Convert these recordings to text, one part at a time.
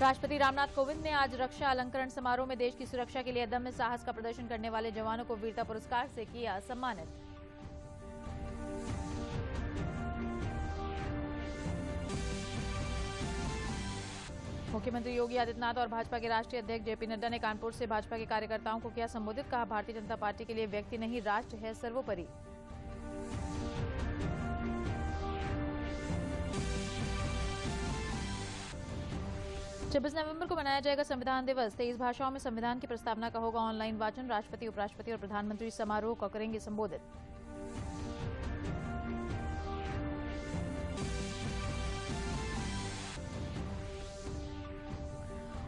राष्ट्रपति रामनाथ कोविंद ने आज रक्षा अलंकरण समारोह में देश की सुरक्षा के लिए अदम्य साहस का प्रदर्शन करने वाले जवानों को वीरता पुरस्कार से किया सम्मानित। मुख्यमंत्री योगी आदित्यनाथ और भाजपा के राष्ट्रीय अध्यक्ष जेपी नड्डा ने कानपुर से भाजपा के कार्यकर्ताओं को किया संबोधित। कहा, भारतीय जनता पार्टी के लिए व्यक्ति नहीं, राष्ट्र है सर्वोपरि। छब्बीस नवंबर को मनाया जाएगा संविधान दिवस। 23 भाषाओं में संविधान की प्रस्तावना का होगा ऑनलाइन वाचन। राष्ट्रपति, उपराष्ट्रपति और प्रधानमंत्री समारोह को करेंगे संबोधित।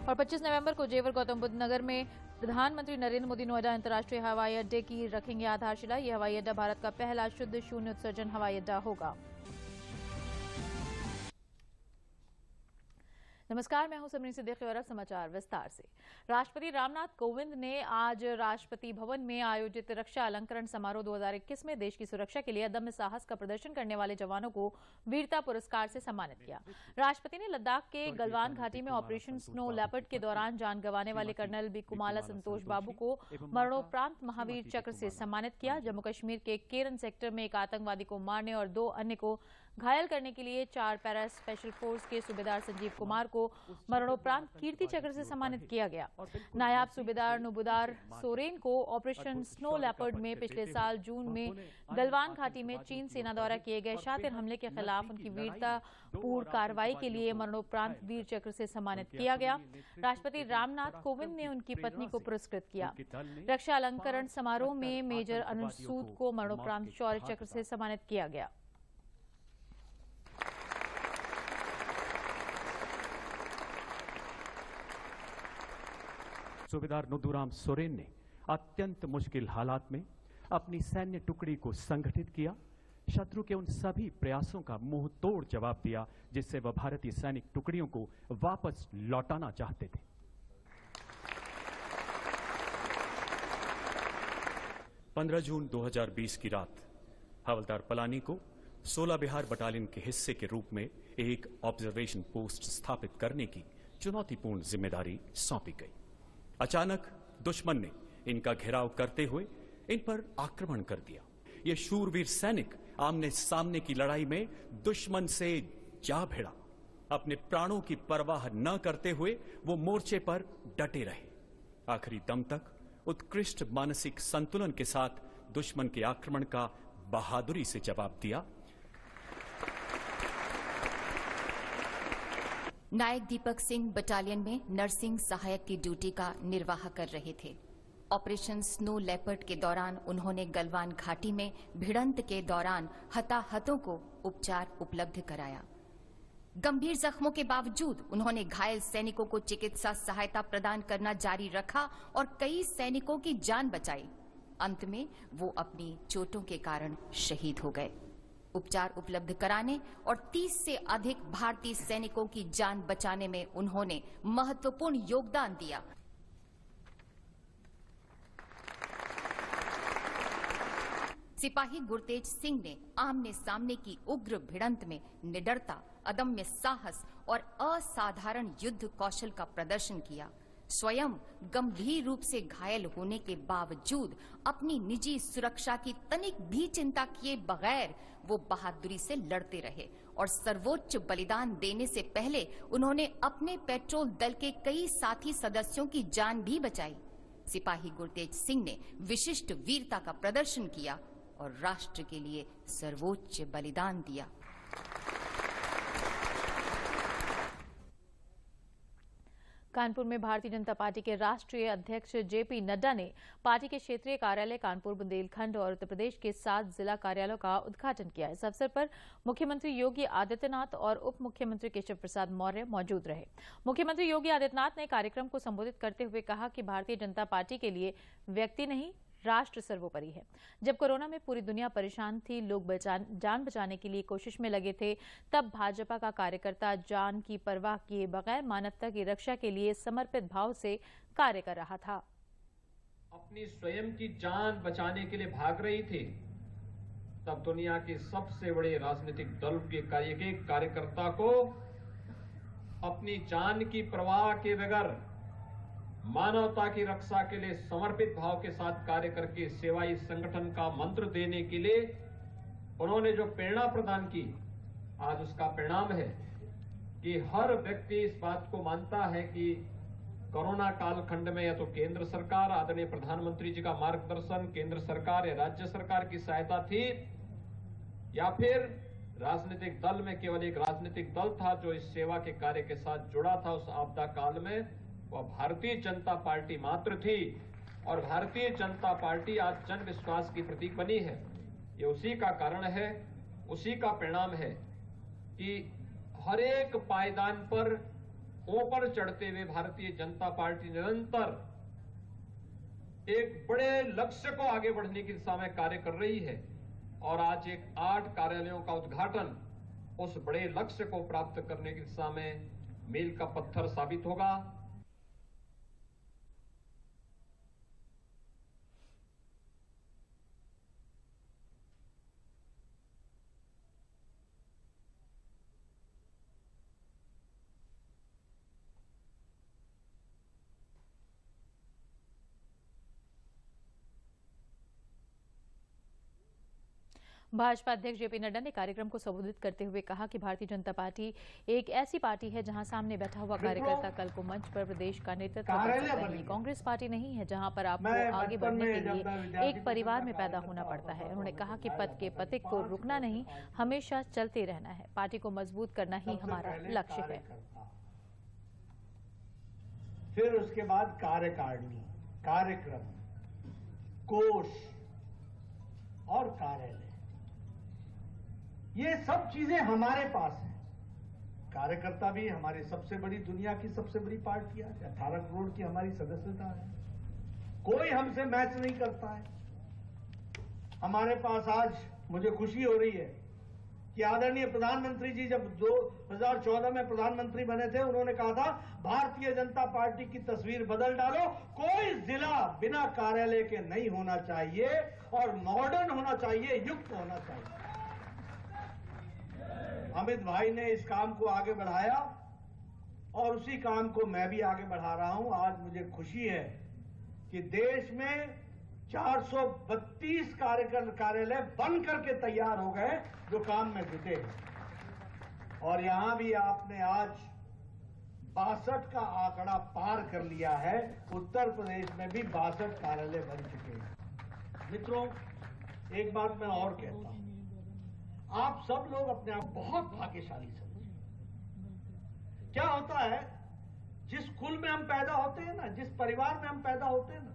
और 25 नवंबर को जेवर गौतम बुद्ध नगर में प्रधानमंत्री नरेंद्र मोदी नोएडा अंतर्राष्ट्रीय हवाई अड्डे की रखेंगे आधारशिला। यह हवाई अड्डा भारत का पहला शुद्ध शून्य उत्सर्जन हवाई अड्डा होगा। नमस्कार, मैं हूं समरीन सिद्दीकी और अब समाचार विस्तार से। राष्ट्रपति रामनाथ कोविंद ने आज राष्ट्रपति भवन में आयोजित रक्षा अलंकरण समारोह 2021 में देश की सुरक्षा के लिए अदम्य साहस का प्रदर्शन करने वाले जवानों को वीरता पुरस्कार से सम्मानित किया। राष्ट्रपति ने लद्दाख के गलवान घाटी में ऑपरेशन स्नो लेपर्ड के दौरान जान गंवाने वाले कर्नल बिकुमाला संतोष बाबू को मरणोपरांत महावीर चक्र से सम्मानित किया। जम्मू कश्मीर के केरन सेक्टर में एक आतंकवादी को मारने और 2 अन्य को घायल करने के लिए 4 पैरा स्पेशल फोर्स के सूबेदार संजीव कुमार को मरणोपरांत कीर्ति चक्र से सम्मानित किया गया। नायब सूबेदार नुबुदार सोरेन को ऑपरेशन स्नो लेपर्ड में पिछले साल जून में गलवान घाटी में चीन सेना द्वारा किए गए शातिर हमले के खिलाफ उनकी वीरतापूर्ण कार्रवाई के लिए मरणोपरांत वीर चक्र से सम्मानित किया गया। राष्ट्रपति रामनाथ कोविंद ने उनकी पत्नी को पुरस्कृत किया। रक्षा अलंकरण समारोह में मेजर अनुज सूद को मरणोपरांत शौर्य चक्र से सम्मानित किया गया। सूबेदार नुदुराम सोरेन ने अत्यंत मुश्किल हालात में अपनी सैन्य टुकड़ी को संगठित किया। शत्रु के उन सभी प्रयासों का मुंह तोड़ जवाब दिया जिससे वह भारतीय सैनिक टुकड़ियों को वापस लौटाना चाहते थे। 15 जून 2020 की रात हवलदार पलानी को 16 बिहार बटालियन के हिस्से के रूप में एक ऑब्जर्वेशन पोस्ट स्थापित करने की चुनौतीपूर्ण जिम्मेदारी सौंपी गई। अचानक दुश्मन ने इनका घेराव करते हुए इन पर आक्रमण कर दिया। ये शूरवीर सैनिक आमने सामने की लड़ाई में दुश्मन से जा भिड़ा। अपने प्राणों की परवाह न करते हुए वो मोर्चे पर डटे रहे। आखिरी दम तक उत्कृष्ट मानसिक संतुलन के साथ दुश्मन के आक्रमण का बहादुरी से जवाब दिया। नायक दीपक सिंह बटालियन में नर्सिंग सहायक की ड्यूटी का निर्वाह कर रहे थे। ऑपरेशन स्नो लेपर्ड के दौरान उन्होंने गलवान घाटी में भिड़ंत के दौरान हताहतों को उपचार उपलब्ध कराया। गंभीर जख्मों के बावजूद उन्होंने घायल सैनिकों को चिकित्सा सहायता प्रदान करना जारी रखा और कई सैनिकों की जान बचाई। अंत में वो अपनी चोटों के कारण शहीद हो गए। उपचार उपलब्ध कराने और 30 से अधिक भारतीय सैनिकों की जान बचाने में उन्होंने महत्वपूर्ण योगदान दिया। सिपाही गुरतेज सिंह ने आमने सामने की उग्र भिड़ंत में निडरता, अदम्य साहस और असाधारण युद्ध कौशल का प्रदर्शन किया। स्वयं गंभीर रूप से घायल होने के बावजूद अपनी निजी सुरक्षा की तनिक भी चिंता किए बगैर वो बहादुरी से लड़ते रहे और सर्वोच्च बलिदान देने से पहले उन्होंने अपने पेट्रोल दल के कई साथी सदस्यों की जान भी बचाई। सिपाही गुरतेज सिंह ने विशिष्ट वीरता का प्रदर्शन किया और राष्ट्र के लिए सर्वोच्च बलिदान दिया। कानपुर में भारतीय जनता पार्टी के राष्ट्रीय अध्यक्ष जेपी नड्डा ने पार्टी के क्षेत्रीय कार्यालय कानपुर, बुंदेलखंड और उत्तर प्रदेश के 7 जिला कार्यालयों का उद्घाटन किया। इस अवसर पर मुख्यमंत्री योगी आदित्यनाथ और उप मुख्यमंत्री केशव प्रसाद मौर्य मौजूद रहे। मुख्यमंत्री योगी आदित्यनाथ ने कार्यक्रम को संबोधित करते हुए कहा कि भारतीय जनता पार्टी के लिए व्यक्ति नहीं, राष्ट्र सर्वोपरि है। जब कोरोना में पूरी दुनिया परेशान थी, लोग जान बचाने के लिए कोशिश में लगे थे, तब भाजपा का कार्यकर्ता जान की परवाह किए बगैर मानवता की रक्षा के लिए समर्पित भाव से कार्य कर रहा था। अपनी स्वयं की जान बचाने के लिए भाग रही थी, तब दुनिया के सबसे बड़े राजनीतिक दल के कार्यकर्ता को अपनी अपनी जान की परवाह के बगैर मानवता की रक्षा के लिए समर्पित भाव के साथ कार्य करके सेवा इस संगठन का मंत्र देने के लिए उन्होंने जो प्रेरणा प्रदान की, आज उसका परिणाम है कि हर व्यक्ति इस बात को मानता है कि कोरोना कालखंड में या तो केंद्र सरकार, आदरणीय प्रधानमंत्री जी का मार्गदर्शन, केंद्र सरकार या राज्य सरकार की सहायता थी, या फिर राजनीतिक दल में केवल एक राजनीतिक दल था जो इस सेवा के कार्य के साथ जुड़ा था उस आपदा काल में, वह भारतीय जनता पार्टी मात्र थी। और भारतीय जनता पार्टी आज जन विश्वास की प्रतीक बनी है। ये उसी का कारण है, उसी का परिणाम है कि हर एक पायदान पर ऊपर चढ़ते हुए भारतीय जनता पार्टी निरंतर एक बड़े लक्ष्य को आगे बढ़ने की दिशा में कार्य कर रही है। और आज एक 8 कार्यालयों का उद्घाटन उस बड़े लक्ष्य को प्राप्त करने की दिशा में मील का पत्थर साबित होगा। भाजपा अध्यक्ष जेपी नड्डा ने कार्यक्रम को संबोधित करते हुए कहा कि भारतीय जनता पार्टी एक ऐसी पार्टी है जहां सामने बैठा हुआ कार्यकर्ता कल को मंच पर प्रदेश का नेतृत्व कर सकता है। कांग्रेस पार्टी नहीं है जहां पर आपको आगे बढ़ने के लिए एक परिवार में पैदा होना पड़ता है। उन्होंने कहा कि पद के पथिक को रुकना नहीं, हमेशा चलते रहना है। पार्टी को मजबूत करना ही हमारा लक्ष्य है। फिर उसके बाद कार्यकारिणी, कार्यक्रम, कोष और कार्यालय, ये सब चीजें हमारे पास हैं। कार्यकर्ता भी हमारी सबसे बड़ी, दुनिया की सबसे बड़ी पार्टियां, 18 करोड़ की हमारी सदस्यता है, कोई हमसे मैच नहीं करता है। हमारे पास आज मुझे खुशी हो रही है कि आदरणीय प्रधानमंत्री जी जब 2014 में प्रधानमंत्री बने थे, उन्होंने कहा था भारतीय जनता पार्टी की तस्वीर बदल डालो, कोई जिला बिना कार्यालय के नहीं होना चाहिए और मॉडर्न होना चाहिए, युक्त होना चाहिए। अमित भाई ने इस काम को आगे बढ़ाया और उसी काम को मैं भी आगे बढ़ा रहा हूं। आज मुझे खुशी है कि देश में 432 कार्यालय बन करके तैयार हो गए जो काम में जुटे हैं। और यहां भी आपने आज 62 का आंकड़ा पार कर लिया है। उत्तर प्रदेश में भी 62 कार्यालय बन चुके हैं। मित्रों, एक बात मैं और कहता हूं, आप सब लोग अपने आप बहुत भाग्यशाली समझें। क्या होता है, जिस कुल में हम पैदा होते हैं ना, जिस परिवार में हम पैदा होते हैं ना,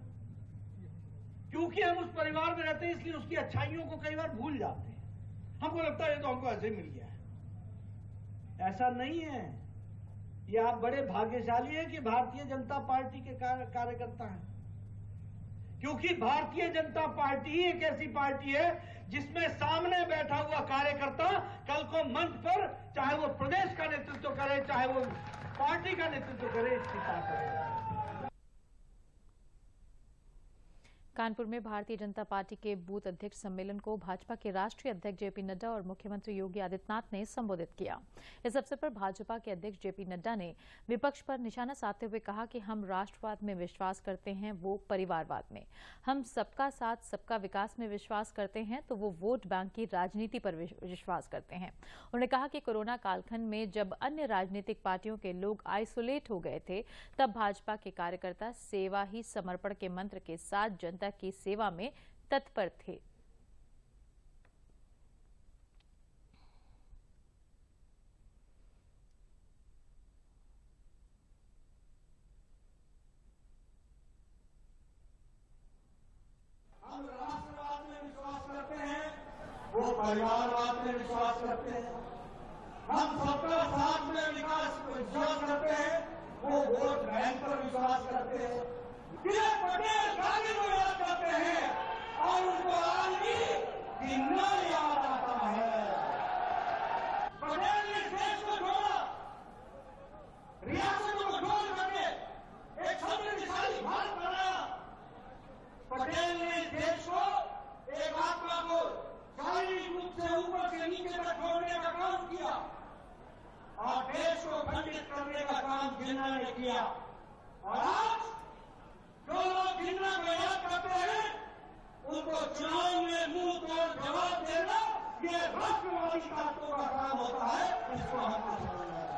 क्योंकि हम उस परिवार में रहते हैं इसलिए उसकी अच्छाइयों को कई बार भूल जाते हैं। हमको लगता है ये तो हमको ऐसे ही मिल गया है। ऐसा नहीं है। ये आप बड़े भाग्यशाली हैं कि भारतीय जनता पार्टी के कार्यकर्ता हैं, क्योंकि भारतीय जनता पार्टी ही एक ऐसी पार्टी है जिसमें सामने बैठा हुआ कार्यकर्ता कल को मंच पर, चाहे वो प्रदेश का नेतृत्व करे, चाहे वो पार्टी का नेतृत्व करे, इसकी ताकत है। कानपुर में भारतीय जनता पार्टी के बूथ अध्यक्ष सम्मेलन को भाजपा के राष्ट्रीय अध्यक्ष जेपी नड्डा और मुख्यमंत्री योगी आदित्यनाथ ने संबोधित किया। इस अवसर पर भाजपा के अध्यक्ष जेपी नड्डा ने विपक्ष पर निशाना साधते हुए कहा कि हम राष्ट्रवाद में विश्वास करते हैं, वो परिवारवाद में। हम सबका साथ सबका विकास में विश्वास करते हैं, तो वो वोट बैंक की राजनीति पर विश्वास करते हैं। उन्होंने कहा कि कोरोना कालखंड में जब अन्य राजनीतिक पार्टियों के लोग आइसोलेट हो गए थे, तब भाजपा के कार्यकर्ता सेवा ही समर्पण के मंत्र के साथ जनता की सेवा में तत्पर थे। हम राष्ट्रवाद में विश्वास करते हैं, वो परिवारवाद में विश्वास करते हैं। हम सबका साथ में विश्वास करते हैं, वो वोट बैंक पर विश्वास करते हैं। पटेल गांधी को याद करते हैं और उनको आज भी कितना याद आता है। पटेल ने देश को छोड़ा, रियासतों को छोड़ करके एक समृद्धशाली भारत बनाया। पटेल ने देश को, एक आत्मा को शारीरिक रूप से ऊपर से नीचे तक छोड़ने का काम किया और देश को खंडित करने का किया। और आज जो लोग घृणा को याद करते हैं उनको चुनाव में मुंह तोड़ जवाब देना ये राष्ट्रवादी ताकतों का काम होता है। इसको हमको समझना चाहिए।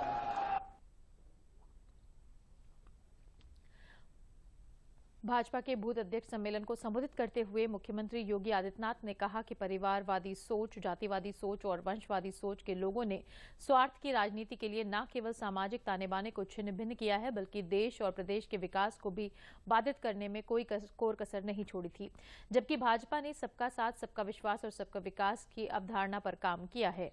भाजपा के बूथ अध्यक्ष सम्मेलन को संबोधित करते हुए मुख्यमंत्री योगी आदित्यनाथ ने कहा कि परिवारवादी सोच, जातिवादी सोच और वंशवादी सोच के लोगों ने स्वार्थ की राजनीति के लिए न केवल सामाजिक ताने बाने को छिन्न भिन्न किया है बल्कि देश और प्रदेश के विकास को भी बाधित करने में कोई कोर कसर नहीं छोड़ी थी, जबकि भाजपा ने सबका साथ, सबका विश्वास और सबका विकास की अवधारणा पर काम किया है।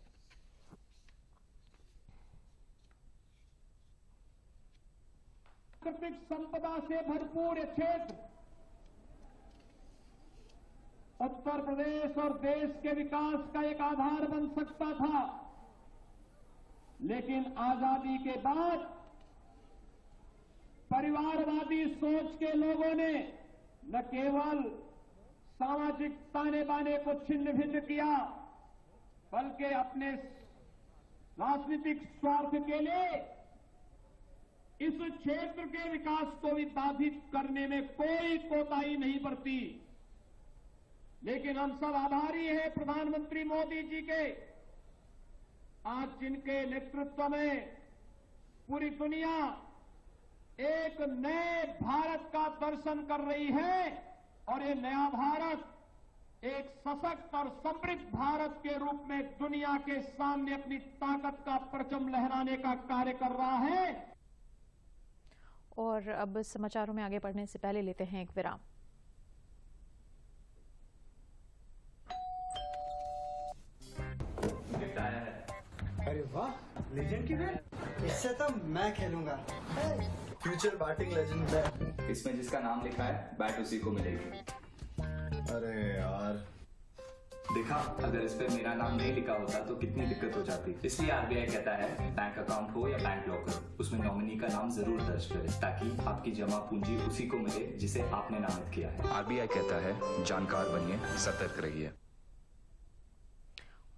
प्राकृतिक संपदा से भरपूर क्षेत्र उत्तर प्रदेश और देश के विकास का एक आधार बन सकता था, लेकिन आजादी के बाद परिवारवादी सोच के लोगों ने न केवल सामाजिक ताने बाने को छिन्न भिन्न किया बल्कि अपने राजनीतिक स्वार्थ के लिए इस क्षेत्र के विकास को भी बाधित करने में कोई कोताही नहीं बरती। लेकिन हम सब आभारी हैं प्रधानमंत्री मोदी जी के, आज जिनके नेतृत्व में पूरी दुनिया एक नए भारत का दर्शन कर रही है और ये नया भारत एक सशक्त और समृद्ध भारत के रूप में दुनिया के सामने अपनी ताकत का परचम लहराने का कार्य कर रहा है। और अब समाचारों में आगे बढ़ने से पहले लेते हैं एक विराम। अरे वाह, लेजेंड की बैट, इससे तो मैं खेलूंगा। Future batting legend bat. इसमें जिसका नाम लिखा है बैट उसी को मिलेगी। अरे यार, देखा, अगर इस पे मेरा नाम नहीं लिखा होता तो कितनी दिक्कत हो जाती। इसलिए आरबीआई कहता है बैंक अकाउंट हो या बैंक लॉकर, उसमें नॉमिनी का नाम जरूर दर्ज करें ताकि आपकी जमा पूंजी उसी को मिले जिसे आपने नामित किया है। आरबीआई कहता है जानकार बनिए, सतर्क रहिए।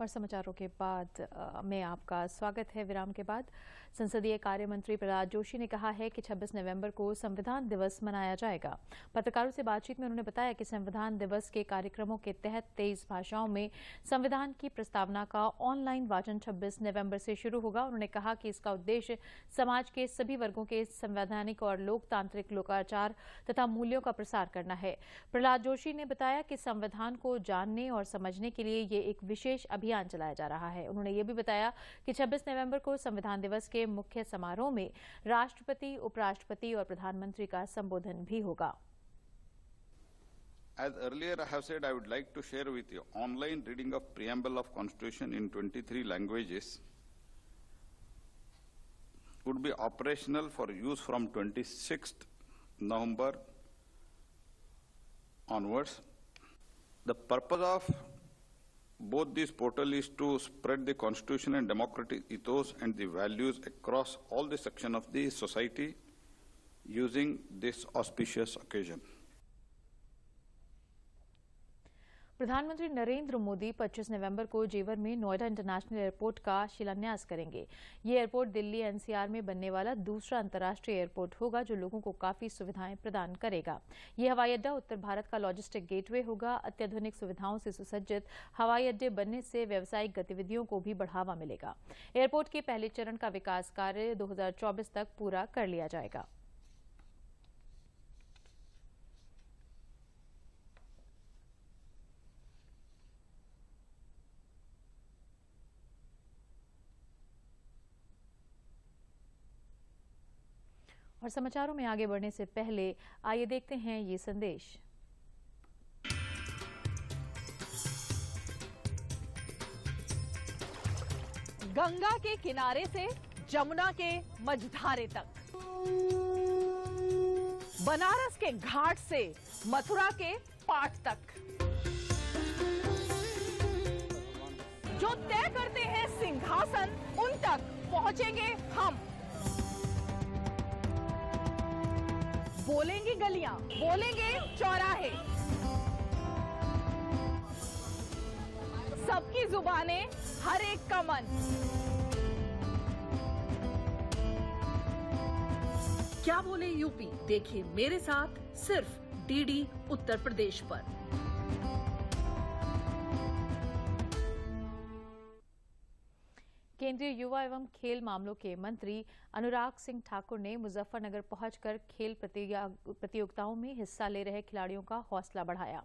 और समाचारों के बाद में आपका स्वागत है। विराम के बाद संसदीय कार्य मंत्री प्रहलाद जोशी ने कहा है कि 26 नवंबर को संविधान दिवस मनाया जाएगा। पत्रकारों से बातचीत में उन्होंने बताया कि संविधान दिवस के कार्यक्रमों के तहत 23 भाषाओं में संविधान की प्रस्तावना का ऑनलाइन वाचन 26 नवंबर से शुरू होगा। उन्होंने कहा कि इसका उद्देश्य समाज के सभी वर्गों के संवैधानिक और लोकतांत्रिक लोकाचार तथा मूल्यों का प्रसार करना है। प्रहलाद जोशी ने बताया कि संविधान को जानने और समझने के लिए ये एक विशेष अभियान चलाया जा रहा है। उन्होंने ये भी बताया कि 26 नवंबर को संविधान दिवस के मुख्य समारोह में राष्ट्रपति, उपराष्ट्रपति और प्रधानमंत्री का संबोधन भी होगा। As earlier I have said, I would like to share with you online reading of preamble of Constitution in 23 languages would be operational for use from 26th November onwards. The purpose of both these portals is to spread the constitution and democratic ethos and the values across all the sections of the society using this auspicious occasion. प्रधानमंत्री नरेंद्र मोदी 25 नवंबर को जेवर में Noida international airport का शिलान्यास करेंगे। ये airport Delhi NCR में बनने वाला दूसरा अंतर्राष्ट्रीय एयरपोर्ट होगा जो लोगों को काफी सुविधाएं प्रदान करेगा। ये हवाई अड्डा उत्तर भारत का लॉजिस्टिक गेटवे होगा। अत्याधुनिक सुविधाओं से सुसज्जित हवाई अड्डे बनने से व्यावसायिक गतिविधियों को भी बढ़ावा मिलेगा। एयरपोर्ट के पहले चरण का विकास कार्य 2024 तक पूरा कर लिया जाएगा। और समाचारों में आगे बढ़ने से पहले आइए देखते हैं ये संदेश। गंगा के किनारे से जमुना के मझधारे तक, बनारस के घाट से मथुरा के पाट तक, जो तय करते हैं सिंहासन उन तक पहुंचेंगे हम। बोलेंगे गलियां, बोलेंगे चौराहे, सबकी जुबानें, हर एक का मन। क्या बोले यूपी, देखिए मेरे साथ सिर्फ डीडी उत्तर प्रदेश पर। केंद्रीय युवा एवं खेल मामलों के मंत्री अनुराग सिंह ठाकुर ने मुजफ्फरनगर पहुंचकर खेल प्रतियोगिताओं में हिस्सा ले रहे खिलाड़ियों का हौसला बढ़ाया।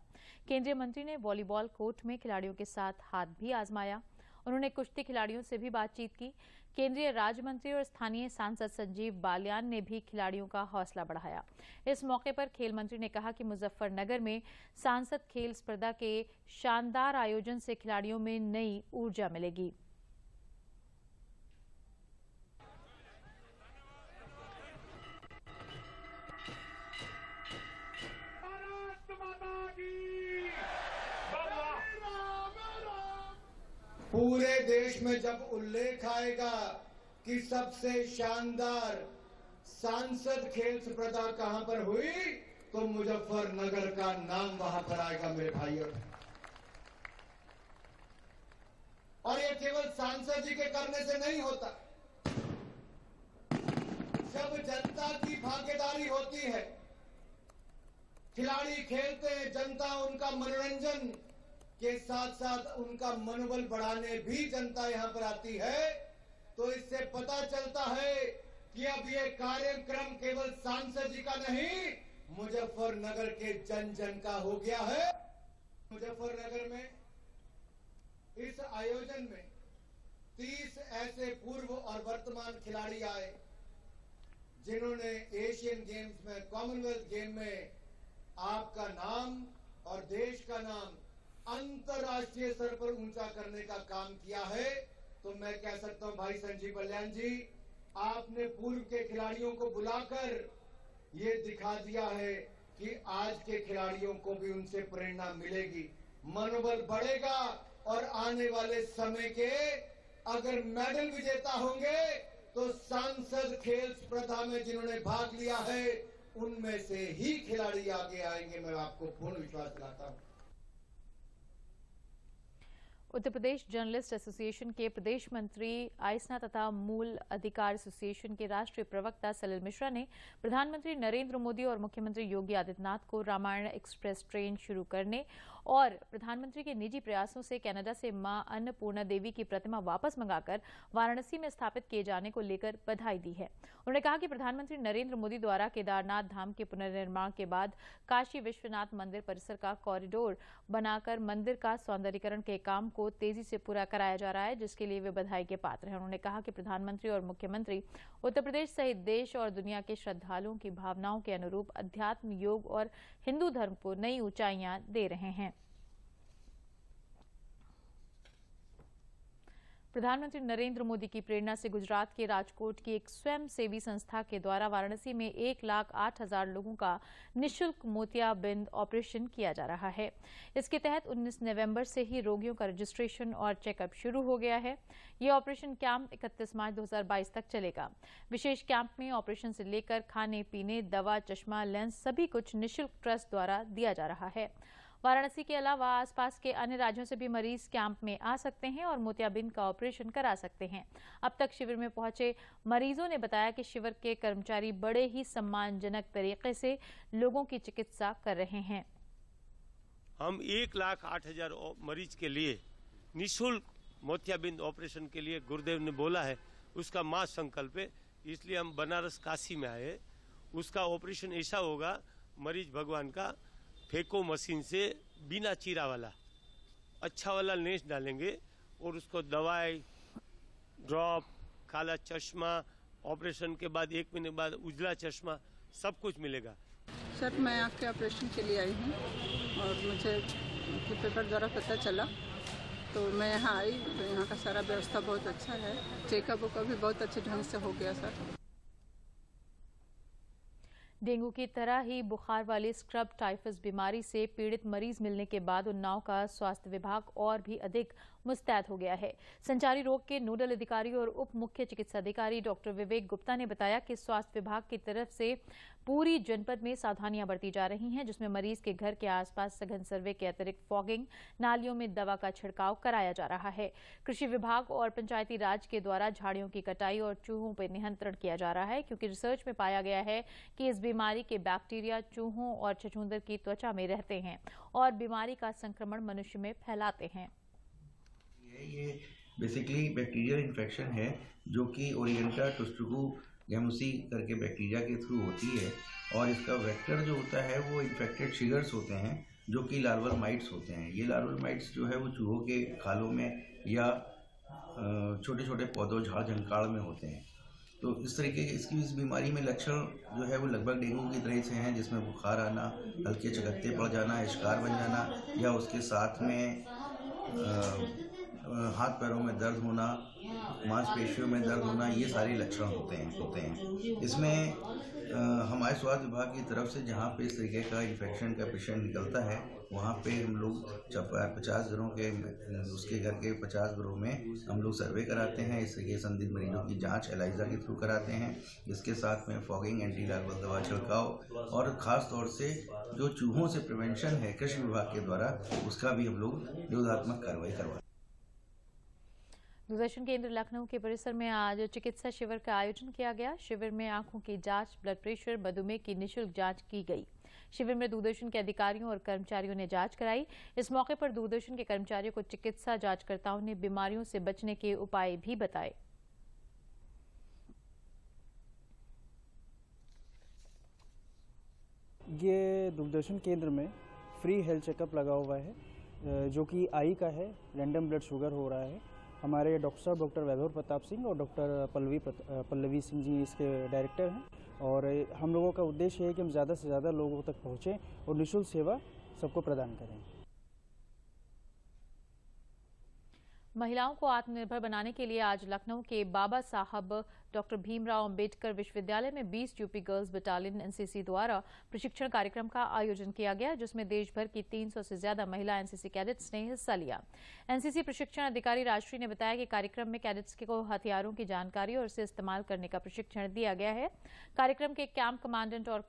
केंद्रीय मंत्री ने वॉलीबॉल कोर्ट में खिलाड़ियों के साथ हाथ भी आजमाया। उन्होंने कुश्ती खिलाड़ियों से भी बातचीत की। केंद्रीय राज्य मंत्री और स्थानीय सांसद संजीव बालियान ने भी खिलाड़ियों का हौसला बढ़ाया। इस मौके पर खेल मंत्री ने कहा कि मुजफ्फरनगर में सांसद खेल स्पर्धा के शानदार आयोजन से खिलाड़ियों में नई ऊर्जा मिलेगी। पूरे देश में जब उल्लेख आएगा कि सबसे शानदार सांसद खेल स्पर्धा कहां पर हुई, तो मुजफ्फरनगर का नाम वहां पर आएगा मेरे भाइयों। और ये केवल सांसद जी के करने से नहीं होता। जब जनता की भागीदारी होती है, खिलाड़ी खेलते हैं, जनता उनका मनोरंजन के साथ साथ उनका मनोबल बढ़ाने भी जनता यहां पर आती है, तो इससे पता चलता है कि अब ये कार्यक्रम केवल सांसद जी का नहीं, मुजफ्फरनगर के जन जन का हो गया है। मुजफ्फरनगर में इस आयोजन में 30 ऐसे पूर्व और वर्तमान खिलाड़ी आए जिन्होंने एशियन गेम्स में, कॉमनवेल्थ गेम में आपका नाम और देश का नाम अंतर्राष्ट्रीय स्तर पर ऊंचा करने का काम किया है। तो मैं कह सकता हूं भाई संजीव बालियान जी, आपने पूर्व के खिलाड़ियों को बुलाकर ये दिखा दिया है कि आज के खिलाड़ियों को भी उनसे प्रेरणा मिलेगी, मनोबल बढ़ेगा और आने वाले समय के अगर मेडल विजेता होंगे तो सांसद खेल स्पर्धा में जिन्होंने भाग लिया है उनमें से ही खिलाड़ी आगे आएंगे। मैं आपको पूर्ण विश्वास दिलाता हूं। उत्तर प्रदेश जर्नलिस्ट एसोसिएशन के प्रदेश मंत्री आइसना तथा मूल अधिकार एसोसिएशन के राष्ट्रीय प्रवक्ता सलिल मिश्रा ने प्रधानमंत्री नरेंद्र मोदी और मुख्यमंत्री योगी आदित्यनाथ को रामायण एक्सप्रेस ट्रेन शुरू करने और प्रधानमंत्री के निजी प्रयासों से कनाडा से मां अन्नपूर्णा देवी की प्रतिमा वापस मंगाकर वाराणसी में स्थापित किए जाने को लेकर बधाई दी है। उन्होंने कहा कि प्रधानमंत्री नरेंद्र मोदी द्वारा केदारनाथ धाम के पुनर्निर्माण के बाद काशी विश्वनाथ मंदिर परिसर का कॉरिडोर बनाकर मंदिर का सौंदर्यीकरण के काम को तेजी से पूरा कराया जा रहा है, जिसके लिए वे बधाई के पात्र हैं। उन्होंने कहा कि प्रधानमंत्री और मुख्यमंत्री उत्तर प्रदेश सहित देश और दुनिया के श्रद्धालुओं की भावनाओं के अनुरूप अध्यात्म, योग और हिंदू धर्म को नई ऊंचाइयां दे रहे हैं। प्रधानमंत्री नरेंद्र मोदी की प्रेरणा से गुजरात के राजकोट की एक स्वयंसेवी संस्था के द्वारा वाराणसी में 1,08,000 लोगों का निःशुल्क मोतियाबिंद ऑपरेशन किया जा रहा है। इसके तहत 19 नवंबर से ही रोगियों का रजिस्ट्रेशन और चेकअप शुरू हो गया है। ये ऑपरेशन कैंप 31 मार्च 2022 तक चलेगा। विशेष कैंप में ऑपरेशन से लेकर खाने पीने, दवा, चश्मा, लेंस सभी कुछ निःशुल्क ट्रस्ट द्वारा दिया जा रहा है। वाराणसी के अलावा आसपास के अन्य राज्यों से भी मरीज कैंप में आ सकते हैं और मोतियाबिंद का ऑपरेशन करा सकते हैं। अब तक शिविर में पहुंचे मरीजों ने बताया कि शिविर के कर्मचारी बड़े ही सम्मानजनक तरीके से लोगों की चिकित्सा कर रहे हैं। हम 1,08,000 मरीज के लिए निःशुल्क मोतियाबिंद ऑपरेशन के लिए गुरुदेव ने बोला है, उसका मां संकल्प है, इसलिए हम बनारस काशी में आए। उसका ऑपरेशन ऐसा होगा, मरीज भगवान का फेको मशीन से बिना चीरा वाला अच्छा वाला लेंस डालेंगे और उसको दवाई, ड्रॉप, काला चश्मा, ऑपरेशन के बाद 1 महीने बाद उजला चश्मा सब कुछ मिलेगा। सर, मैं आँख के ऑपरेशन के लिए आई हूँ और मुझे पेपर द्वारा पता चला तो मैं यहाँ आई। तो यहाँ का सारा व्यवस्था बहुत अच्छा है, चेकअप का भी बहुत अच्छे ढंग से हो गया सर। डेंगू की तरह ही बुखार वाली स्क्रब टाइफस बीमारी से पीड़ित मरीज मिलने के बाद उन्नाव का स्वास्थ्य विभाग और भी अधिक मुस्तैद हो गया है। संचारी रोग के नोडल अधिकारी और उप मुख्य चिकित्सा अधिकारी डॉक्टर विवेक गुप्ता ने बताया कि स्वास्थ्य विभाग की तरफ से पूरी जनपद में सावधानियां बरती जा रही हैं, जिसमें मरीज के घर के आसपास सघन सर्वे के अतिरिक्त फॉगिंग, नालियों में दवा का छिड़काव कराया जा रहा है। कृषि विभाग और पंचायती राज के द्वारा झाड़ियों की कटाई और चूहों पर नियंत्रण किया जा रहा है, क्योंकि रिसर्च में पाया गया है कि इस बीमारी के बैक्टीरिया चूहों और छछूंदर की त्वचा में रहते हैं और बीमारी का संक्रमण मनुष्य में फैलाते हैं। ये बेसिकली बैक्टीरियल इन्फेक्शन है जो कि ओरिएंटा टुस्टुगु गैमुसी करके बैक्टीरिया के थ्रू होती है, और इसका वेक्टर जो होता है वो इन्फेक्टेड शिगर्स होते हैं जो कि लार्वल माइट्स होते हैं। ये लार्वल माइट्स जो है वो चूहों के खालों में या छोटे छोटे पौधों झाड़ झंकाड़ में होते हैं। तो इस तरीके के इस बीमारी में लक्षण जो है वो लगभग डेंगू की तरह से हैं, जिसमें बुखार आना, हल्के चकत्ते पड़ जाना, इश्कार बन जाना या उसके साथ में हाथ पैरों में दर्द होना, मांसपेशियों में दर्द होना, ये सारे लक्षण होते हैं। इसमें हमारे स्वास्थ्य विभाग की तरफ से जहाँ पे इस तरीके का इन्फेक्शन का पेशेंट निकलता है वहाँ पे हम लोग 50 घरों के उसके घर के 50 घरों में हम लोग सर्वे कराते हैं। इस तरीके संदिग्ध मरीजों की जांच एलाइजा के थ्रू कराते हैं। इसके साथ में फॉगिंग, एंटी लार्वल दवा छिड़काव और ख़ास तौर से जो चूहों से प्रिवेंशन है कृषि विभाग के द्वारा, उसका भी हम लोग निरोधात्मक कार्रवाई करवाते हैं। दूरदर्शन केंद्र लखनऊ के परिसर में आज चिकित्सा शिविर का आयोजन किया गया। शिविर में आंखों की जांच, ब्लड प्रेशर, मधुमेह की निःशुल्क जांच की गई। शिविर में दूरदर्शन के अधिकारियों और कर्मचारियों ने जांच कराई। इस मौके पर दूरदर्शन के कर्मचारियों को चिकित्सा जांचकर्ताओं ने बीमारियों से बचने के उपाय भी बताए। ये दूरदर्शन केंद्र में फ्री हेल्थ चेकअप लगा हुआ है, जो कि आई का है। रैंडम ब्लड शुगर हो रहा है। हमारे डॉक्टर साहब डॉक्टर वैभव प्रताप सिंह और डॉक्टर पल्लवी सिंह जी इसके डायरेक्टर हैं, और हम लोगों का उद्देश्य है कि हम ज़्यादा से ज़्यादा लोगों तक पहुँचें और निःशुल्क सेवा सबको प्रदान करें। महिलाओं को आत्मनिर्भर बनाने के लिए आज लखनऊ के बाबा साहब डॉक्टर भीमराव अंबेडकर विश्वविद्यालय में 20 यूपी गर्ल्स बटालियन एनसीसी द्वारा प्रशिक्षण कार्यक्रम का आयोजन किया गया, जिसमें देश भर की 300 से ज्यादा महिला एनसीसी कैडेट्स ने हिस्सा लिया। एनसीसी प्रशिक्षण अधिकारी राजश्री ने बताया कि कार्यक्रम में कैडेट्स को हथियारों की जानकारी और इसे इस्तेमाल करने का प्रशिक्षण दिया गया है। कार्यक्रम के कैंप कमांडेंट और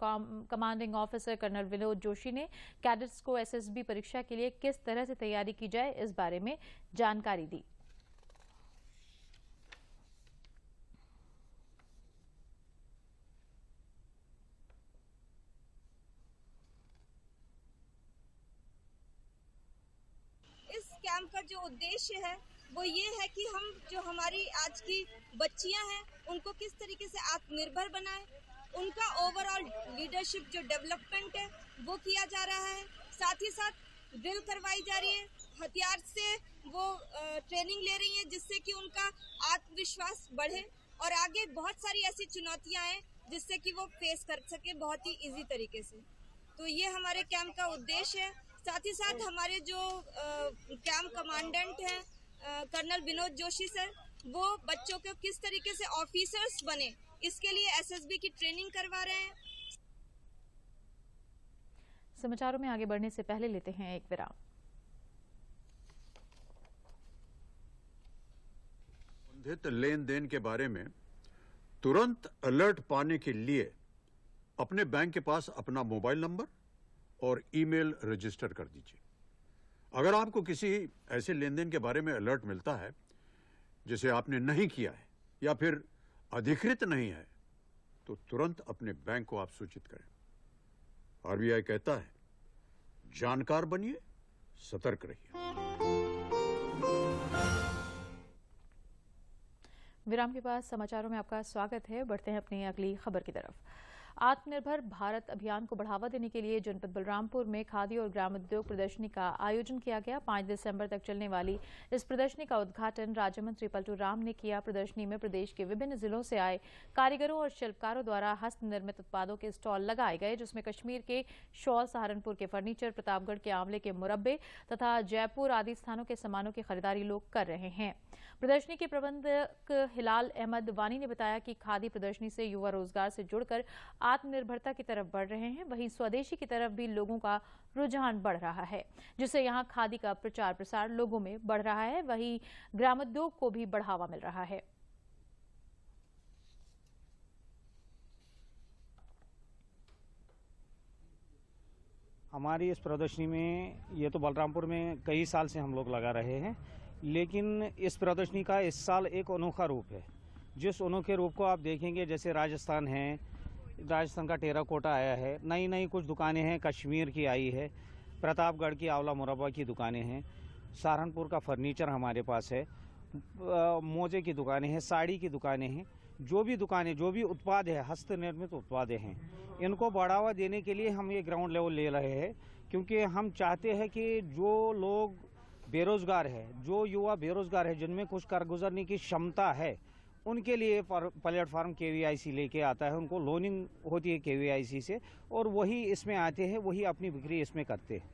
commanding officer colonel Vinod Joshi ने कैडेट्स को एसएसबी परीक्षा के लिए किस तरह से तैयारी की जाए, इस बारे में जानकारी दी। कैंप का जो उद्देश्य है वो ये है कि हम जो हमारी आज की बच्चियां हैं उनको किस तरीके से आत्मनिर्भर बनाएं, उनका ओवरऑल लीडरशिप जो डेवलपमेंट है वो किया जा रहा है। साथ ही साथ ड्रिल करवाई जा रही है, हथियार से वो ट्रेनिंग ले रही हैं, जिससे कि उनका आत्मविश्वास बढ़े और आगे बहुत सारी ऐसी चुनौतियां हैं जिससे कि वो फेस कर सके बहुत ही इजी तरीके से। तो ये हमारे कैंप का उद्देश्य है। साथ ही साथ हमारे जो कैंप कमांडेंट हैं कर्नल विनोद जोशी सर, वो बच्चों को किस तरीके से ऑफिसर्स बने इसके लिए एसएसबी की ट्रेनिंग करवा रहे हैं। समाचारों में आगे बढ़ने से पहले लेते हैं एक विराम। संबंधित लेन देन के बारे में तुरंत अलर्ट पाने के लिए अपने बैंक के पास अपना मोबाइल नंबर और ईमेल रजिस्टर कर दीजिए। अगर आपको किसी ऐसे लेन देन के बारे में अलर्ट मिलता है जिसे आपने नहीं किया है या फिर अधिकृत नहीं है, तो तुरंत अपने बैंक को आप सूचित करें। आरबीआई कहता है, जानकार बनिए, सतर्क रहिए। विराम के बाद समाचारों में आपका स्वागत है। बढ़ते हैं अपनी अगली खबर की तरफ। आत्मनिर्भर भारत अभियान को बढ़ावा देने के लिए जनपद बलरामपुर में खादी और ग्रामोद्योग प्रदर्शनी का आयोजन किया गया। 5 दिसंबर तक चलने वाली इस प्रदर्शनी का उद्घाटन राज्य मंत्री पलटू राम ने किया। प्रदर्शनी में प्रदेश के विभिन्न जिलों से आए कारीगरों और शिल्पकारों द्वारा हस्त निर्मित उत्पादों के स्टॉल लगाए गए, जिसमें कश्मीर के शॉल, सहारनपुर के फर्नीचर, प्रतापगढ़ के आंवले के मुरब्बे तथा जयपुर आदि स्थानों के सामानों की खरीदारी लोग कर रहे हैं। प्रदर्शनी के प्रबंधक हिलाल अहमद वानी ने बताया कि खादी प्रदर्शनी से युवा रोजगार से जुड़कर आत्मनिर्भरता की तरफ बढ़ रहे हैं, वहीं स्वदेशी की तरफ भी लोगों का रुझान बढ़ रहा है, जिससे यहाँ खादी का प्रचार प्रसार लोगों में बढ़ रहा है। वहीं ग्रामोद्योग को भी बढ़ावा मिल रहा है। हमारी इस प्रदर्शनी में, ये तो बलरामपुर में कई साल से हम लोग लगा रहे हैं, लेकिन इस प्रदर्शनी का इस साल एक अनोखा रूप है। जिस अनोखे रूप को आप देखेंगे, जैसे राजस्थान है, राजस्थान का टेराकोटा आया है, नई नई कुछ दुकानें हैं, कश्मीर की आई है, प्रतापगढ़ की आंवला मुरब्बा की दुकानें हैं, सहारनपुर का फर्नीचर हमारे पास है, मोजे की दुकानें हैं, साड़ी की दुकानें हैं। जो भी दुकानें, जो भी उत्पाद है, हस्त निर्मित उत्पाद हैं, इनको बढ़ावा देने के लिए हम ये ग्राउंड लेवल ले रहे हैं, क्योंकि हम चाहते हैं कि जो लोग बेरोजगार है, जो युवा बेरोजगार है, जिनमें कुछ कर गुजरने की क्षमता है, उनके लिए प्लेटफॉर्म KVIC लेके आता है। उनको लोनिंग होती है KVIC से, और वही इसमें आते हैं, वही अपनी बिक्री इसमें करते हैं।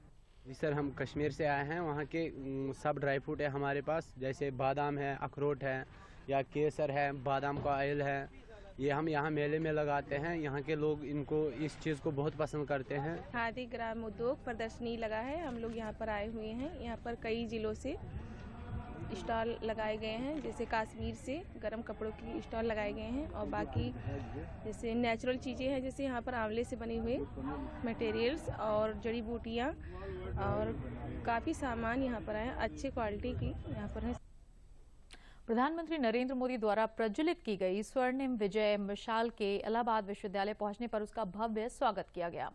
जी सर, हम कश्मीर से आए हैं। वहाँ के सब ड्राई फ्रूट है हमारे पास, जैसे बादाम है, अखरोट है, या केसर है, बादाम का ऑयल है। ये हम यहाँ मेले में लगाते हैं। यहाँ के लोग इनको, इस चीज़ को बहुत पसंद करते हैं। खादी ग्राम उद्योग प्रदर्शनी लगा है, हम लोग यहाँ पर आए हुए हैं। यहाँ पर कई जिलों से स्टॉल लगाए गए हैं, जैसे कश्मीर से गर्म कपड़ों की स्टॉल लगाए गए हैं, और बाकी जैसे नेचुरल चीज़ें हैं, जैसे यहाँ पर आंवले से बने हुए मटेरियल्स और जड़ी बूटियाँ, और काफ़ी सामान यहाँ पर आए, अच्छे क्वालिटी की यहाँ पर है। प्रधानमंत्री नरेंद्र मोदी द्वारा प्रज्वलित की गई स्वर्णिम विजय मशाल के इलाहाबाद विश्वविद्यालय पहुंचने पर उसका भव्य स्वागत किया गया।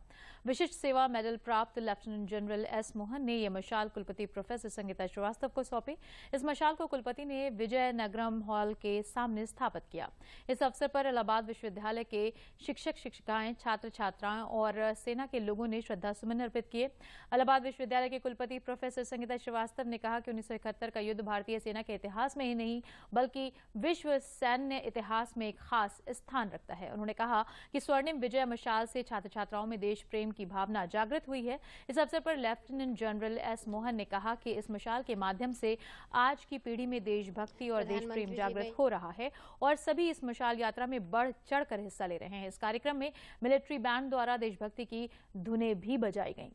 विशिष्ट सेवा मेडल प्राप्त लेफ्टिनेंट जनरल एस मोहन ने यह मशाल कुलपति प्रोफेसर संगीता श्रीवास्तव को सौंपी। इस मशाल को कुलपति ने विजय नगरम हॉल के सामने स्थापित किया। इस अवसर पर इलाहाबाद विश्वविद्यालय के शिक्षक शिक्षिकाएं, छात्र छात्राएं और सेना के लोगों ने श्रद्धा सुमन अर्पित किए। इलाहाबाद विश्वविद्यालय के कुलपति प्रोफेसर संगीता श्रीवास्तव ने कहा कि 1971 का युद्ध भारतीय सेना के इतिहास में ही नहीं बल्कि विश्व सैन्य इतिहास में एक खास स्थान रखता है। उन्होंने कहा कि स्वर्णिम विजय मशाल से छात्र छात्राओं में देश प्रेम की भावना जागृत हुई है। इस अवसर पर लेफ्टिनेंट जनरल एस मोहन ने कहा कि इस मशाल के माध्यम से आज की पीढ़ी में देशभक्ति और देश प्रेम जागृत हो रहा है और सभी इस मशाल यात्रा में बढ़ चढ़कर हिस्सा ले रहे हैं। इस कार्यक्रम में मिलिट्री बैंड द्वारा देशभक्ति की धुनें भी बजाई गईं।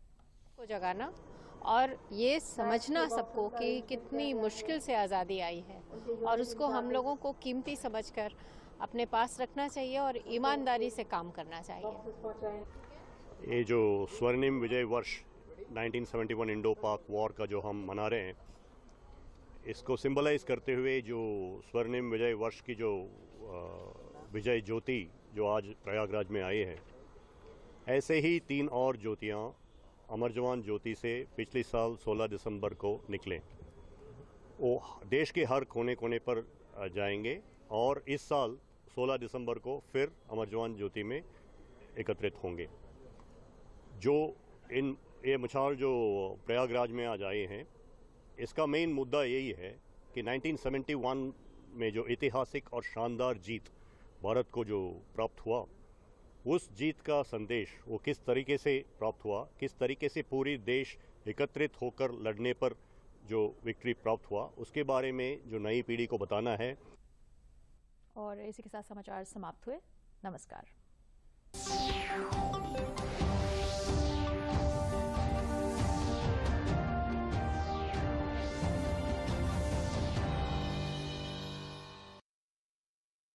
को जगाना और ये समझना सबको कि कितनी मुश्किल से आज़ादी आई है और उसको हम लोगों को कीमती समझकर अपने पास रखना चाहिए और ईमानदारी से काम करना चाहिए। ये जो स्वर्णिम विजय वर्ष 1971 इंडो पाक वॉर का जो हम मना रहे हैं, इसको सिंबलाइज करते हुए जो स्वर्णिम विजय वर्ष की जो विजय ज्योति जो आज प्रयागराज में आई है, ऐसे ही 3 और ज्योतियाँ अमर जवान ज्योति से पिछले साल 16 दिसंबर को निकले। वो देश के हर कोने कोने पर जाएंगे और इस साल 16 दिसंबर को फिर अमर जवान ज्योति में एकत्रित होंगे। जो ये मशाल जो प्रयागराज में आज आए हैं, इसका मेन मुद्दा यही है कि 1971 में जो ऐतिहासिक और शानदार जीत भारत को जो प्राप्त हुआ, उस जीत का संदेश वो किस तरीके से प्राप्त हुआ, किस तरीके से पूरी देश एकत्रित होकर लड़ने पर जो विक्ट्री प्राप्त हुआ, उसके बारे में जो नई पीढ़ी को बताना है। और इसी के साथ समाचार समाप्त हुए। नमस्कार।